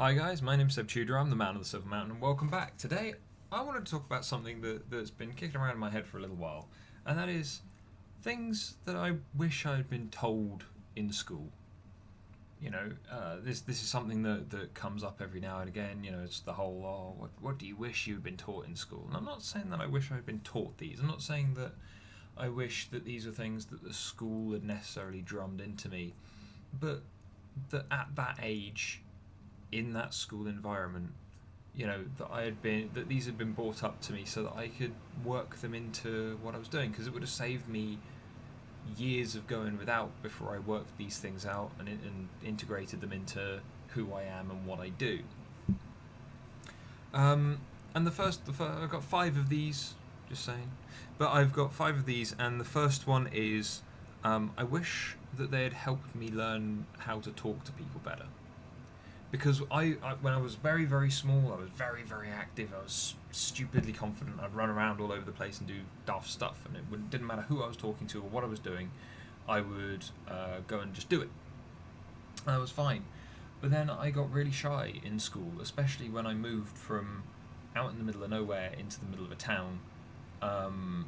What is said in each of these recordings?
Hi guys, my name's Seb Tudor, I'm the man of the Silver Mountain, and welcome back. Today, I wanted to talk about something that's been kicking around in my head for a little while, and that is things that I wish I'd been told in school. This is something that comes up every now and again. It's the whole, what do you wish you'd been taught in school? And I'm not saying that I wish I'd been taught these. I'm not saying that I wish that these are things that the school had necessarily drummed into me, but that at that age, in that school environment, that these had been brought up to me so that I could work them into what I was doing, because it would have saved me years of going without before I worked these things out and integrated them into who I am and what I do. And I've got five of these, just saying, but I've got five of these, and the first one is I wish that they had helped me learn how to talk to people better. Because when I was very, very small, I was very, very active. I was stupidly confident. I'd run around all over the place and do daft stuff, and didn't matter who I was talking to or what I was doing. I would go and just do it. And I was fine. But then I got really shy in school, especially when I moved from out in the middle of nowhere into the middle of a town, and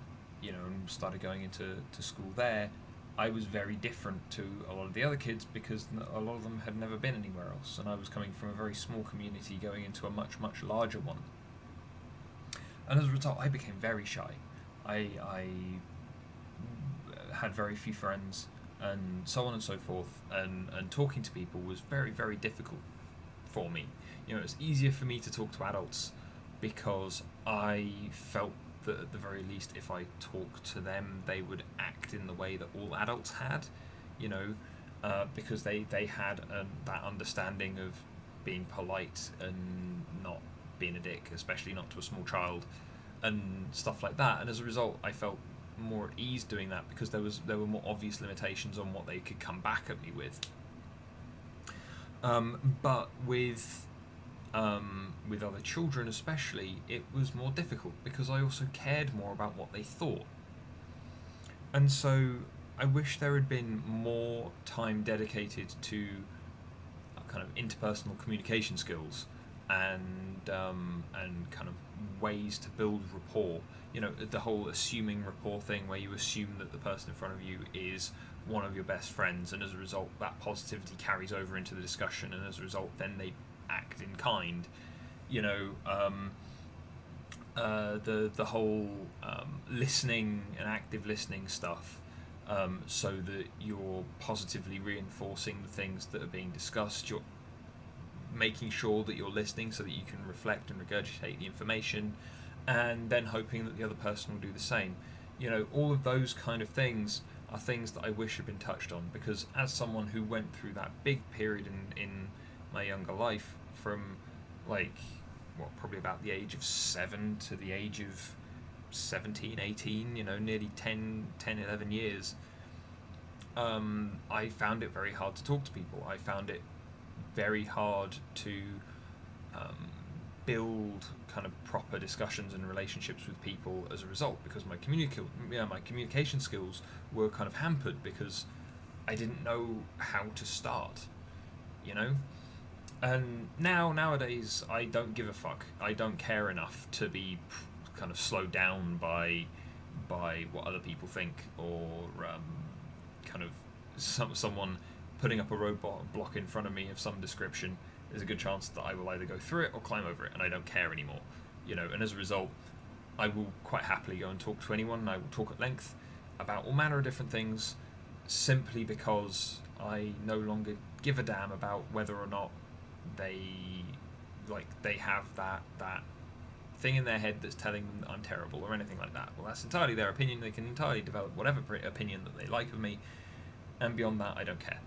started going into school there. I was very different to a lot of the other kids because a lot of them had never been anywhere else, and I was coming from a very small community going into a much, much larger one. And as a result, I became very shy. I had very few friends, and so on and so forth, and talking to people was very, very difficult for me. It's easier for me to talk to adults because I felt that at the very least, if I talked to them, they would act in the way that all adults had, because they had that understanding of being polite and not being a dick, especially not to a small child, and stuff like that. And as a result, I felt more at ease doing that because there were more obvious limitations on what they could come back at me with. But with other children especially, it was more difficult because I also cared more about what they thought. And so I wish there had been more time dedicated to kind of interpersonal communication skills and kind of ways to build rapport. The whole assuming rapport thing, where you assume that the person in front of you is one of your best friends, and as a result, that positivity carries over into the discussion, and as a result, then they act in kind. The whole listening and active listening stuff, so that you're positively reinforcing the things that are being discussed. You're making sure that you're listening so that you can reflect and regurgitate the information, and then hoping that the other person will do the same. All of those kind of things are things that I wish had been touched on, because as someone who went through that big period in my younger life, from probably about the age of 7 to the age of 17, 18, nearly 10, 11 years, I found it very hard to talk to people. I found it very hard to build kind of proper discussions and relationships with people as a result, because my communication skills were kind of hampered because I didn't know how to start, And nowadays, I don't give a fuck. I don't care enough to be kind of slowed down by what other people think, or kind of someone putting up a roadblock in front of me of some description. There's a good chance that I will either go through it or climb over it, and I don't care anymore. And as a result, I will quite happily go and talk to anyone, and I will talk at length about all manner of different things, simply because I no longer give a damn about whether or not they have that thing in their head that's telling them that I'm terrible or anything like that. Well, that's entirely their opinion. They can entirely develop whatever opinion that they like of me, and beyond that, I don't care.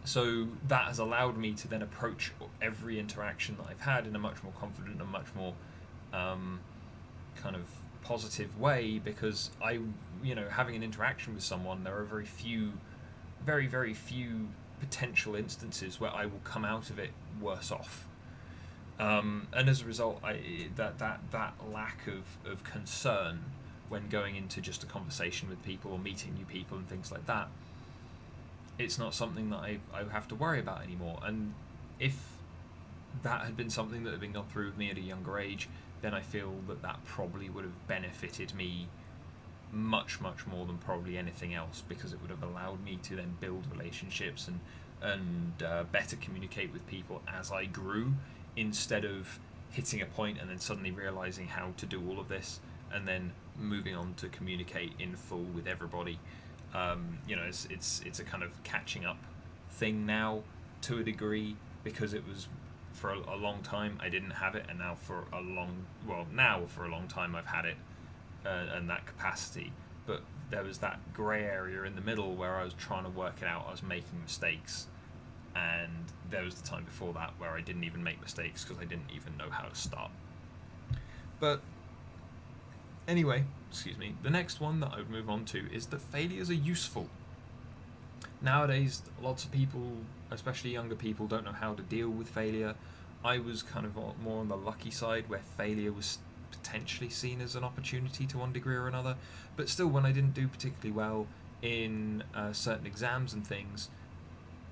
So that has allowed me to then approach every interaction that I've had in a much more confident and much more kind of positive way, because having an interaction with someone, there are very few potential instances where I will come out of it worse off. And as a result, that lack of concern when going into just a conversation with people or meeting new people and things like that, it's not something that I have to worry about anymore. And if that had been something that had been gone through with me at a younger age, then I feel that that probably would have benefited me much, much more than probably anything else, because it would have allowed me to then build relationships and better communicate with people as I grew, instead of hitting a point and then suddenly realizing how to do all of this and then moving on to communicate in full with everybody. It's a kind of catching up thing now to a degree, because it was for a long time I didn't have it, and now for a long time I've had it, and that capacity. But there was that grey area in the middle where I was trying to work it out. I was making mistakes, and there was the time before that where I didn't even make mistakes because I didn't even know how to start. But anyway, excuse me, the next one that I would move on to is that failures are useful. Nowadays, lots of people, especially younger people, don't know how to deal with failure. I was kind of more on the lucky side, where failure was potentially seen as an opportunity to one degree or another. But still, when I didn't do particularly well in certain exams and things,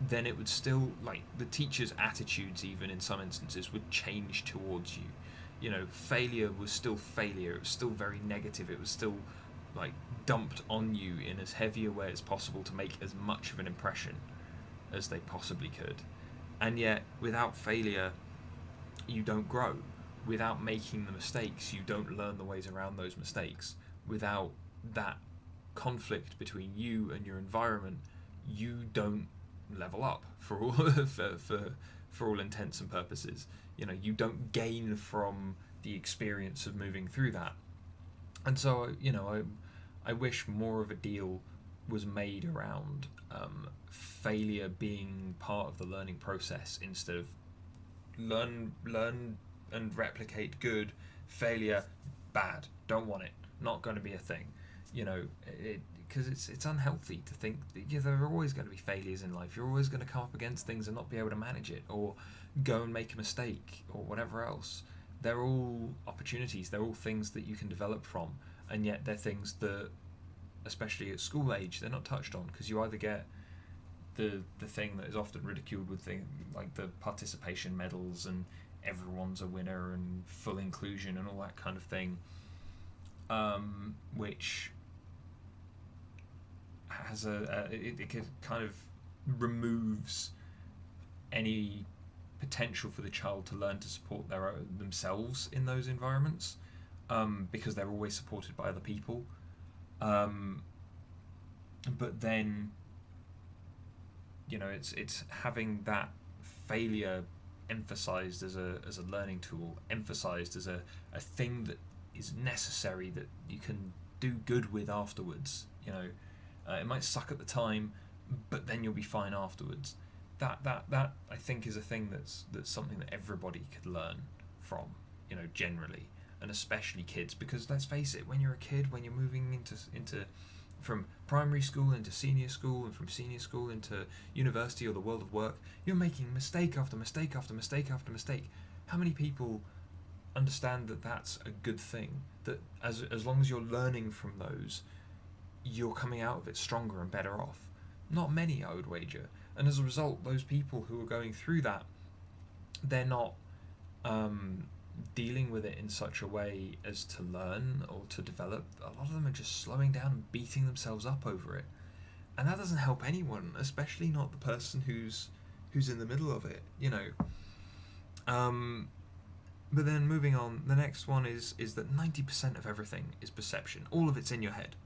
then it would still, like, the teachers' attitudes, even in some instances, would change towards you. Failure was still failure. It was still very negative. It was still, like, dumped on you in as heavy a way as possible to make as much of an impression as they possibly could. And yet, without failure, you don't grow. Without making the mistakes, you don't learn the ways around those mistakes. Without that conflict between you and your environment, you don't level up for all for all intents and purposes. You don't gain from the experience of moving through that. And so, I wish more of a deal was made around failure being part of the learning process, instead of learn and replicate good, failure bad, don't want it, not going to be a thing. Because it's unhealthy to think that there are always going to be failures in life. You're always going to come up against things and not be able to manage it, or go and make a mistake, or whatever else. They're all opportunities. They're all things that you can develop from, and yet they're things that, especially at school age, they're not touched on, because you either get the thing that is often ridiculed with things like the participation medals and everyone's a winner and full inclusion and all that kind of thing, which has it kind of removes any potential for the child to learn to support themselves in those environments, because they're always supported by other people. But then, it's having that failure emphasized as a learning tool, emphasized as a thing that is necessary, that you can do good with afterwards. It might suck at the time, but then you'll be fine afterwards. That I think is a thing that's something that everybody could learn from, generally, and especially kids, because let's face it, when you're a kid, when you're moving into from primary school into senior school, and from senior school into university or the world of work, you're making mistake after mistake after mistake after mistake. How many people understand that that's a good thing? That as long as you're learning from those, you're coming out of it stronger and better off? Not many, I would wager. And as a result, those people who are going through that, they're not dealing with it in such a way as to learn or to develop. A lot of them are just slowing down and beating themselves up over it, and that doesn't help anyone, especially not the person who's in the middle of it. But then moving on, the next one is that 90% of everything is perception. All of it's in your head.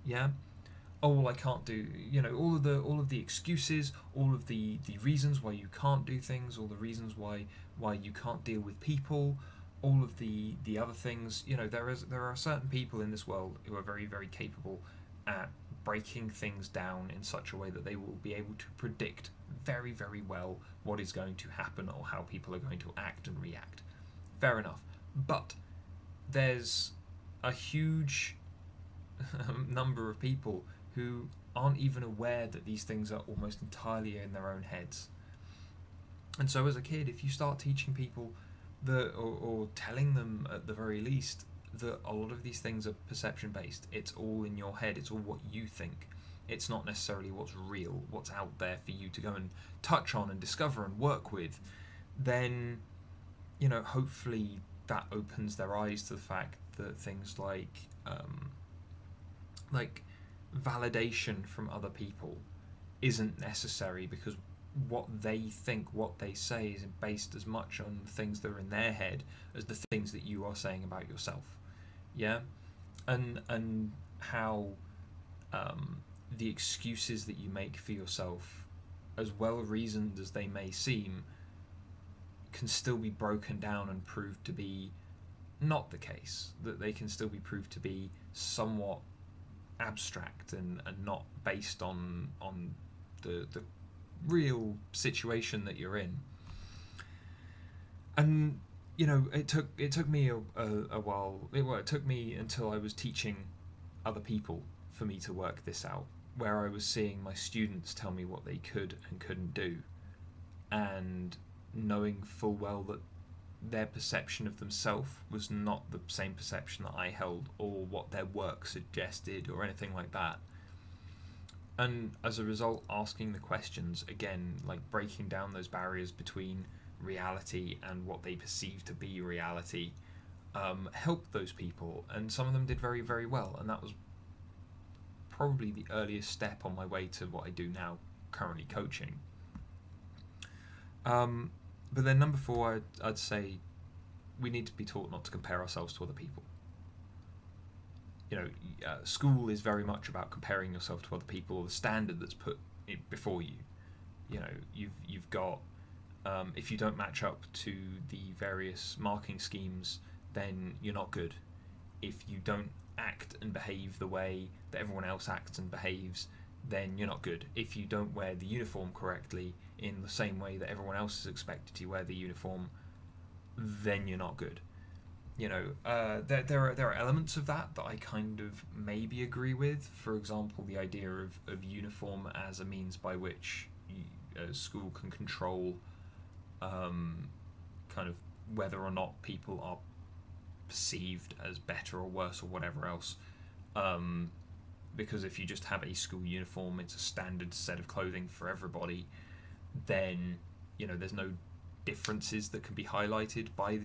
Yeah. Oh, well, I can't do. All of the excuses, all of the reasons why you can't do things, all the reasons why you can't deal with people, all of the other things. There are certain people in this world who are very, very capable at breaking things down in such a way that they will be able to predict very, very well what is going to happen or how people are going to act and react. Fair enough. But there's a huge number of people who aren't even aware that these things are almost entirely in their own heads. And so as a kid, if you start teaching people that, or telling them at the very least, that a lot of these things are perception based, it's all in your head, it's all what you think, it's not necessarily what's real, what's out there for you to go and touch on and discover and work with, then hopefully that opens their eyes to the fact that things like validation from other people isn't necessary, because what they think, what they say, is based as much on things that are in their head as the things that you are saying about yourself. Yeah, and how the excuses that you make for yourself, as well reasoned as they may seem, can still be broken down and proved to be not the case. That they can still be proved to be somewhat abstract and not based on the real situation that you're in. And it took me a while. It took me until I was teaching other people for me to work this out, where I was seeing my students tell me what they could and couldn't do, and knowing full well that their perception of themselves was not the same perception that I held, or what their work suggested, or anything like that. And as a result, asking the questions again, like breaking down those barriers between reality and what they perceive to be reality, helped those people, and some of them did very, very well. And that was probably the earliest step on my way to what I do now, currently coaching. But then number 4, I'd say we need to be taught not to compare ourselves to other people. School is very much about comparing yourself to other people, or the standard that's put before you. You've got, if you don't match up to the various marking schemes, then you're not good. If you don't act and behave the way that everyone else acts and behaves, then you're not good. If you don't wear the uniform correctly in the same way that everyone else is expected to wear the uniform, then you're not good. There are elements of that I kind of maybe agree with. For example, the idea of uniform as a means by which a school can control kind of whether or not people are perceived as better or worse or whatever else. Because if you just have a school uniform, it's a standard set of clothing for everybody, then there's no differences that can be highlighted by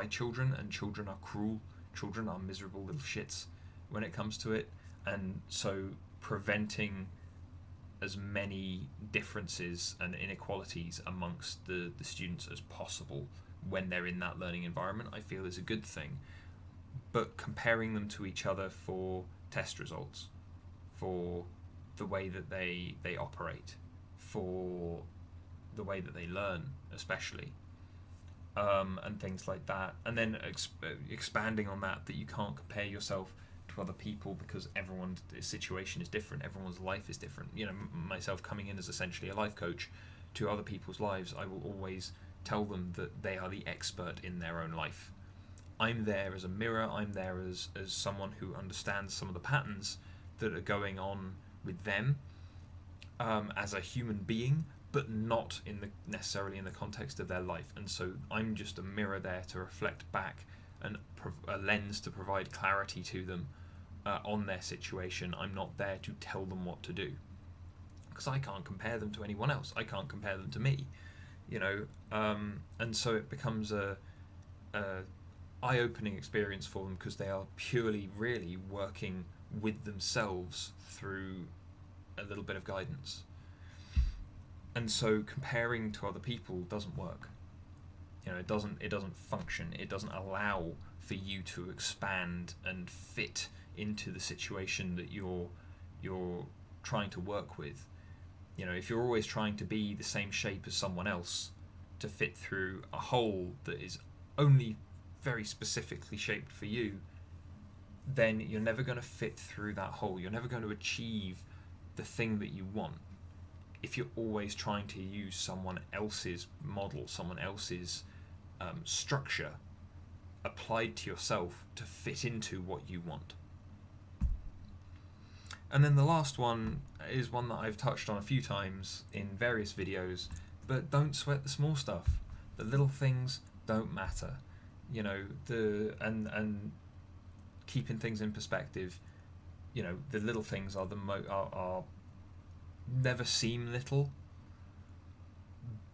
children, and children are cruel. Children are miserable little shits when it comes to it, and so preventing as many differences and inequalities amongst the students as possible when they're in that learning environment, I feel is a good thing. But comparing them to each other for test results, for the way that they operate, for the way that they learn, especially, and things like that. And then expanding on that you can't compare yourself to other people because everyone's situation is different, everyone's life is different. Myself coming in as essentially a life coach to other people's lives, I will always tell them that they are the expert in their own life. I'm there as a mirror, I'm there as someone who understands some of the patterns that are going on with them, as a human being, but not necessarily in the context of their life. And so I'm just a mirror there to reflect back, and a lens to provide clarity to them on their situation. I'm not there to tell them what to do, because I can't compare them to anyone else. I can't compare them to me, and so it becomes a eye-opening experience for them, because they are purely really working with themselves through a little bit of guidance. And so comparing to other people doesn't work. It doesn't function. It doesn't allow for you to expand and fit into the situation that you're trying to work with. If you're always trying to be the same shape as someone else to fit through a hole that is only very specifically shaped for you, then you're never going to fit through that hole. You're never going to achieve the thing that you want if you're always trying to use someone else's model, someone else's structure applied to yourself to fit into what you want. And then the last one is one that I've touched on a few times in various videos, but don't sweat the small stuff. The little things don't matter. And keeping things in perspective, the little things are are never seem little,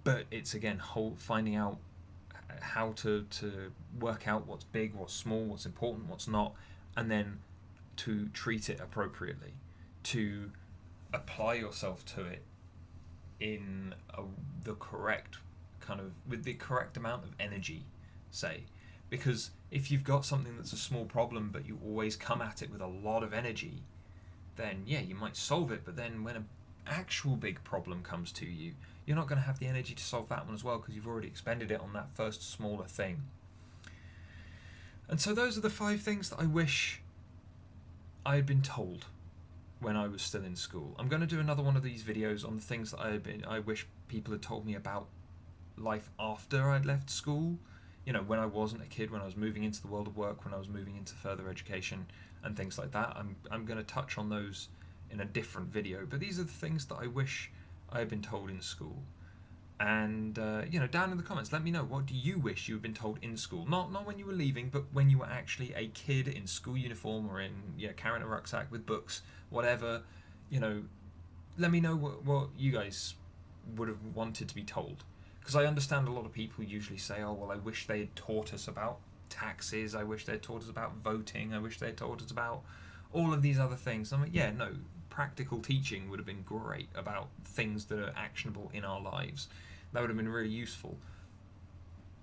but it's again finding out how to work out what's big, what's small, what's important, what's not, and then to treat it appropriately, to apply yourself to it in the correct kind of, with the correct amount of energy, say. Because if you've got something that's a small problem but you always come at it with a lot of energy, then yeah, you might solve it, but then when an actual big problem comes to you, you're not going to have the energy to solve that one as well, because you've already expended it on that first smaller thing. And so those are the 5 things that I wish I had been told when I was still in school. I'm going to do another one of these videos on the things that I wish people had told me about life after I'd left school. You know, when I wasn't a kid, when I was moving into the world of work, when I was moving into further education and things like that. I'm going to touch on those in a different video, but these are the things that I wish I had been told in school. And you know, down in the comments, let me know, what do you wish you had been told in school? Not when you were leaving, but when you were actually a kid in school uniform, or in, yeah, carrying a rucksack with books, whatever. You know, let me know what you guys would have wanted to be told. Because I understand a lot of people usually say, oh, well, I wish they had taught us about taxes, I wish they had taught us about voting, I wish they had taught us about all of these other things. I'm like, yeah, no, practical teaching would have been great about things that are actionable in our lives. That would have been really useful.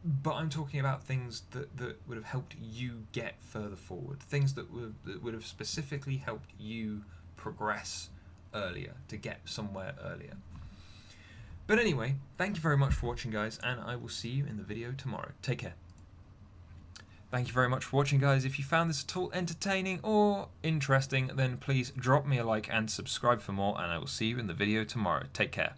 But I'm talking about things that would have helped you get further forward. Things that would have specifically helped you progress earlier, to get somewhere earlier. But anyway, thank you very much for watching, guys, and I will see you in the video tomorrow. Take care. Thank you very much for watching, guys. If you found this at all entertaining or interesting, then please drop me a like and subscribe for more, and I will see you in the video tomorrow. Take care.